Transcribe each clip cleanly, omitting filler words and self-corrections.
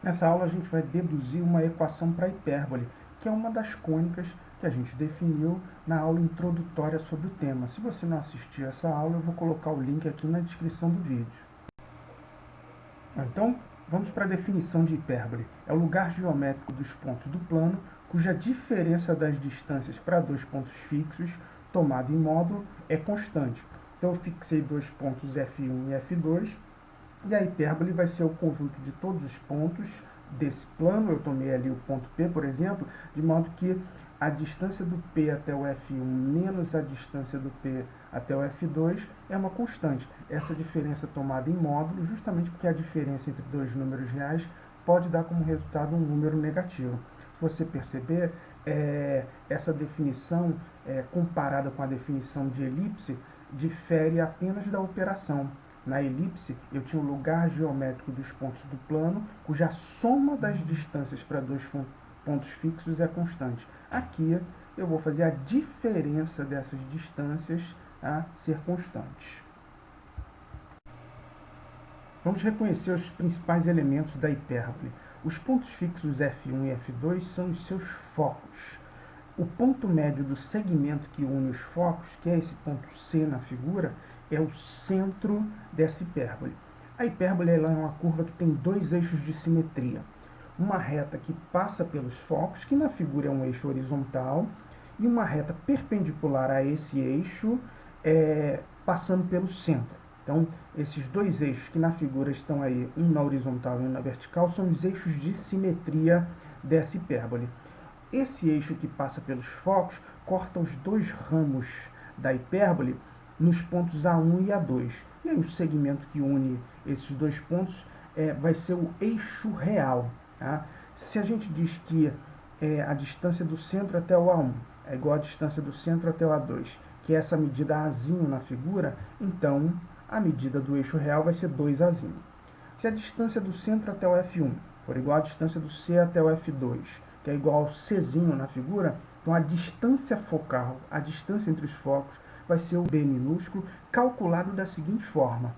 Nessa aula a gente vai deduzir uma equação para hipérbole, que é uma das cônicas que a gente definiu na aula introdutória sobre o tema. Se você não assistiu essa aula, eu vou colocar o link aqui na descrição do vídeo. Então, vamos para a definição de hipérbole. É o lugar geométrico dos pontos do plano, cuja diferença das distâncias para dois pontos fixos, tomada em módulo, é constante. Então, eu fixei dois pontos F1 e F2, e a hipérbole vai ser o conjunto de todos os pontos desse plano. Eu tomei ali o ponto P, por exemplo, de modo que a distância do P até o F1 menos a distância do P até o F2 é uma constante. Essa diferença tomada em módulo, justamente porque a diferença entre dois números reais pode dar como resultado um número negativo. Se você perceber, essa definição, comparada com a definição de elipse, difere apenas da operação. Na elipse, eu tinha o lugar geométrico dos pontos do plano, cuja soma das distâncias para dois pontos fixos é constante. Aqui, eu vou fazer a diferença dessas distâncias a ser constante. Vamos reconhecer os principais elementos da hipérbole. Os pontos fixos F1 e F2 são os seus focos. O ponto médio do segmento que une os focos, que é esse ponto C na figura, é o centro dessa hipérbole. A hipérbole ela é uma curva que tem dois eixos de simetria. Uma reta que passa pelos focos, que na figura é um eixo horizontal, e uma reta perpendicular a esse eixo, passando pelo centro. Então, esses dois eixos que na figura estão aí, um na horizontal e um na vertical, são os eixos de simetria dessa hipérbole. Esse eixo que passa pelos focos corta os dois ramos da hipérbole nos pontos A1 e A2. E aí o segmento que une esses dois pontos vai ser o eixo real. Tá? Se a gente diz que a distância do centro até o A1 é igual à distância do centro até o A2, que é essa medida Azinho na figura, então a medida do eixo real vai ser 2Azinho. Se a distância do centro até o F1 for igual à distância do C até o F2, que é igual ao Czinho na figura, então a distância focal, a distância entre os focos, vai ser o B minúsculo, calculado da seguinte forma.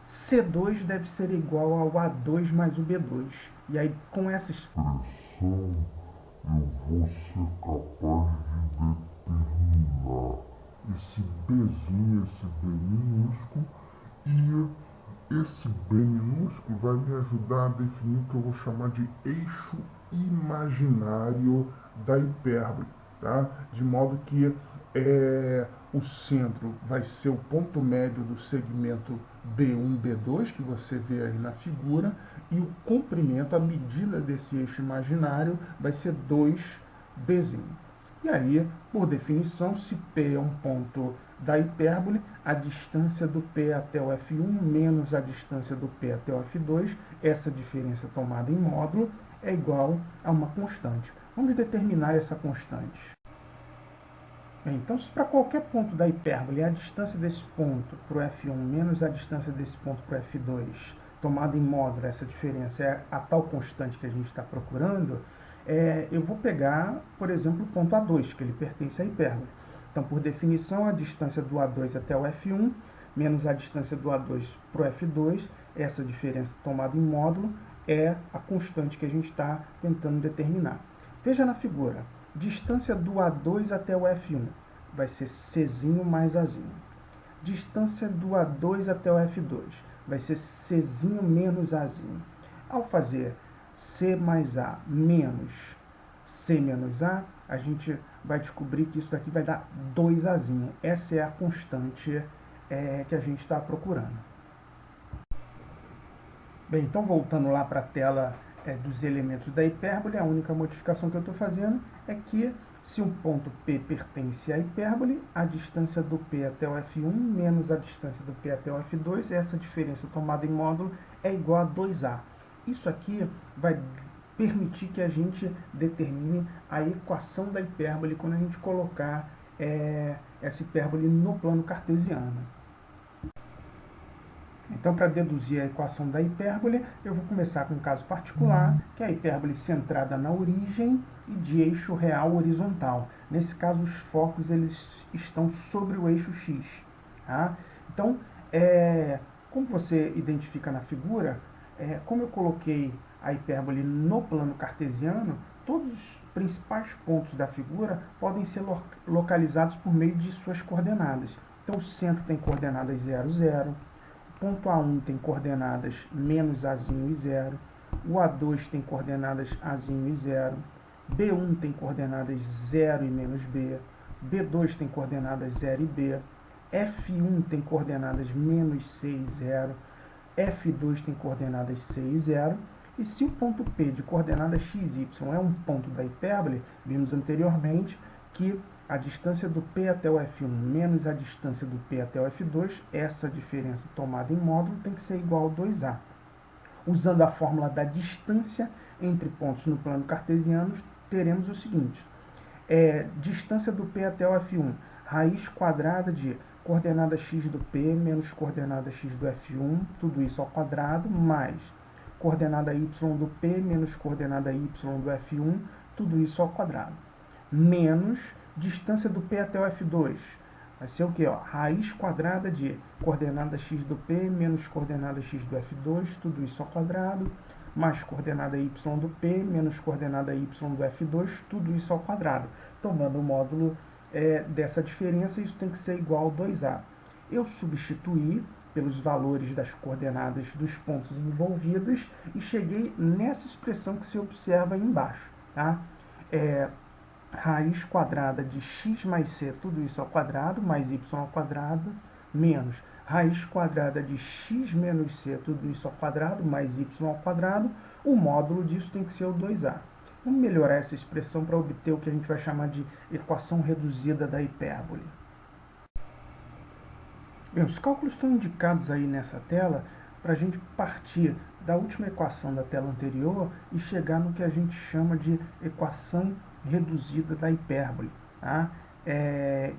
C2 deve ser igual ao A2 mais o B2. E aí, com essa expressão, eu vou ser capaz de determinar esse Bzinho, esse B minúsculo, e esse B minúsculo vai me ajudar a definir o que eu vou chamar de eixo imaginário da hipérbole, tá? De modo que o centro vai ser o ponto médio do segmento B1, B2, que você vê aí na figura, e o comprimento, a medida desse eixo imaginário, vai ser 2Bzinho. E aí, por definição, se P é um ponto da hipérbole, a distância do P até o F1 menos a distância do P até o F2, essa diferença tomada em módulo, é igual a uma constante. Vamos determinar essa constante. Bem, então, se para qualquer ponto da hipérbole a distância desse ponto para o F1 menos a distância desse ponto para o F2, tomada em módulo, essa diferença é a tal constante que a gente está procurando, eu vou pegar, por exemplo, o ponto A2, que ele pertence à hipérbole. Então, por definição, a distância do A2 até o F1 menos a distância do A2 para o F2, essa diferença tomada em módulo, é a constante que a gente está tentando determinar. Veja na figura, distância do A2 até o F1 vai ser Czinho mais Azinho. Distância do A2 até o F2 vai ser Czinho menos Azinho. Ao fazer C mais A menos C menos A gente vai descobrir que isso daqui vai dar 2Azinho. Essa é a constante que a gente está procurando. Bem, então voltando lá para a tela dos elementos da hipérbole, a única modificação que eu estou fazendo é que se um ponto P pertence à hipérbole, a distância do P até o F1 menos a distância do P até o F2, essa diferença tomada em módulo é igual a 2A. Isso aqui vai permitir que a gente determine a equação da hipérbole quando a gente colocar essa hipérbole no plano cartesiano. Então, para deduzir a equação da hipérbole, eu vou começar com um caso particular, que é a hipérbole centrada na origem e de eixo real horizontal. Nesse caso, os focos eles estão sobre o eixo x. Tá? Então, como você identifica na figura, como eu coloquei a hipérbole no plano cartesiano, todos os principais pontos da figura podem ser localizados por meio de suas coordenadas. Então, o centro tem coordenadas 0, 0. O ponto A1 tem coordenadas menos Azinho e 0. O A2 tem coordenadas Azinho e 0. B1 tem coordenadas 0 e menos B. B2 tem coordenadas 0 e B. F1 tem coordenadas menos C e 0. F2 tem coordenadas C e 0. E se o ponto P de coordenadas x, y é um ponto da hipérbole, vimos anteriormente que a distância do P até o F1 menos a distância do P até o F2, essa diferença tomada em módulo tem que ser igual a 2A. Usando a fórmula da distância entre pontos no plano cartesiano, teremos o seguinte: distância do P até o F1, raiz quadrada de coordenada x do P menos coordenada x do F1, tudo isso ao quadrado, mais coordenada y do P menos coordenada y do F1, tudo isso ao quadrado, menos distância do P até o F2. Vai ser o quê? Raiz quadrada de coordenada x do P menos coordenada x do F2, tudo isso ao quadrado, mais coordenada y do P menos coordenada y do F2, tudo isso ao quadrado. Tomando o módulo dessa diferença, isso tem que ser igual a 2A. Eu substituí pelos valores das coordenadas dos pontos envolvidos e cheguei nessa expressão que se observa aí embaixo. Tá? Raiz quadrada de x mais c, tudo isso ao quadrado, mais y ao quadrado, menos raiz quadrada de x menos c, tudo isso ao quadrado, mais y ao quadrado, o módulo disso tem que ser o 2A. Vamos melhorar essa expressão para obter o que a gente vai chamar de equação reduzida da hipérbole. Bem, os cálculos estão indicados aí nessa tela para a gente partir da última equação da tela anterior e chegar no que a gente chama de equação reduzida da hipérbole, tá?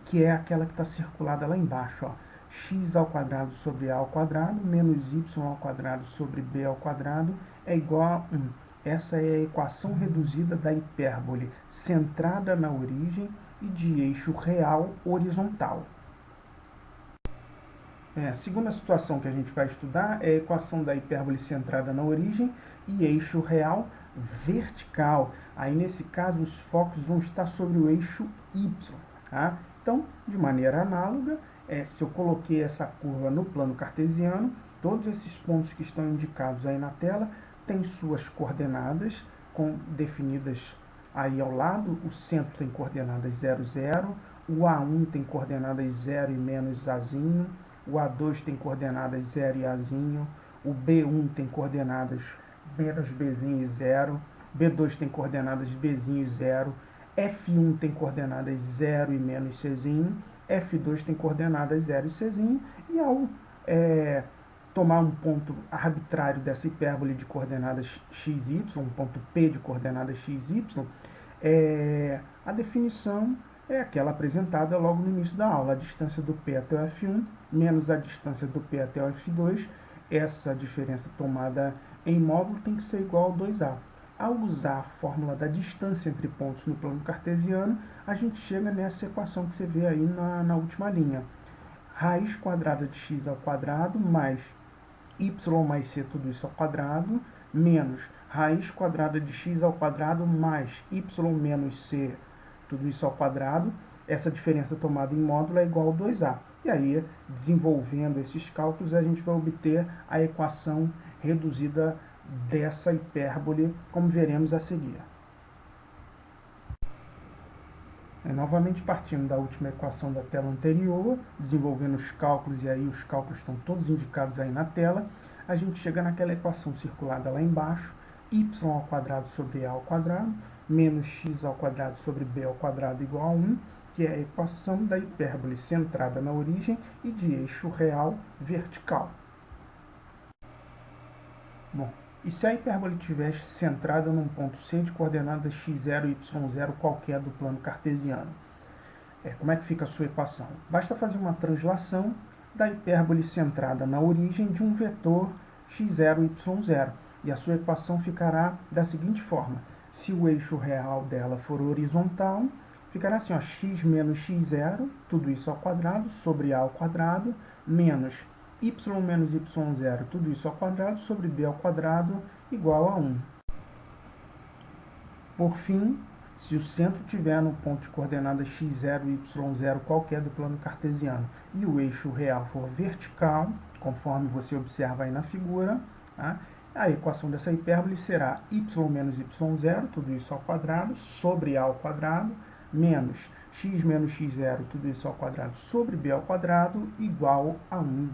Que é aquela que está circulada lá embaixo, ó. X ao quadrado sobre a ao quadrado menos y ao quadrado sobre b ao quadrado é igual a 1. Essa é a equação reduzida da hipérbole centrada na origem e de eixo real horizontal. A segunda situação que a gente vai estudar é a equação da hipérbole centrada na origem e eixo real vertical. Aí, nesse caso, os focos vão estar sobre o eixo y. Tá? Então, de maneira análoga, se eu coloquei essa curva no plano cartesiano, todos esses pontos que estão indicados aí na tela têm suas coordenadas definidas aí ao lado. O centro tem coordenadas 0, 0. O A1 tem coordenadas 0 e menos Azinho. O A2 tem coordenadas 0 e Azinho. O B1 tem coordenadas menos Bzinho e 0. B2 tem coordenadas Bzinho e 0. F1 tem coordenadas 0 e menos Czinho. F2 tem coordenadas 0 e Czinho. E ao tomar um ponto arbitrário dessa hipérbole de coordenadas xy, um ponto P de coordenadas xy, a definição é aquela apresentada logo no início da aula. A distância do P até o F1 menos a distância do P até o F2. Essa diferença tomada em módulo tem que ser igual a 2A. Ao usar a fórmula da distância entre pontos no plano cartesiano, a gente chega nessa equação que você vê aí na última linha. Raiz quadrada de x ao quadrado mais y mais c, tudo isso ao quadrado, menos raiz quadrada de x ao quadrado mais y menos c, tudo isso ao quadrado. Essa diferença tomada em módulo é igual a 2A. E aí, desenvolvendo esses cálculos, a gente vai obter a equação reduzida dessa hipérbole, como veremos a seguir. Novamente partindo da última equação da tela anterior, desenvolvendo os cálculos, e aí os cálculos estão todos indicados aí na tela, a gente chega naquela equação circulada lá embaixo, y ao quadrado sobre a ao quadrado, menos x ao quadrado sobre b ao quadrado igual a 1, que é a equação da hipérbole centrada na origem e de eixo real vertical. Bom, e se a hipérbole estivesse centrada num ponto C de coordenadas x0 e y0 qualquer do plano cartesiano? Como é que fica a sua equação? Basta fazer uma translação da hipérbole centrada na origem de um vetor x0 e y0. E a sua equação ficará da seguinte forma. Se o eixo real dela for horizontal, ficará assim, ó, x menos x0, tudo isso ao quadrado, sobre a ao quadrado, menos y menos y0, tudo isso ao quadrado, sobre b ao quadrado, igual a 1. Por fim, se o centro tiver no ponto de coordenadas x0 e y0 qualquer do plano cartesiano e o eixo real for vertical, conforme você observa aí na figura, tá? A equação dessa hipérbole será y menos y0, tudo isso ao quadrado, sobre a ao quadrado, menos x menos x0, tudo isso ao quadrado, sobre b ao quadrado, igual a 1.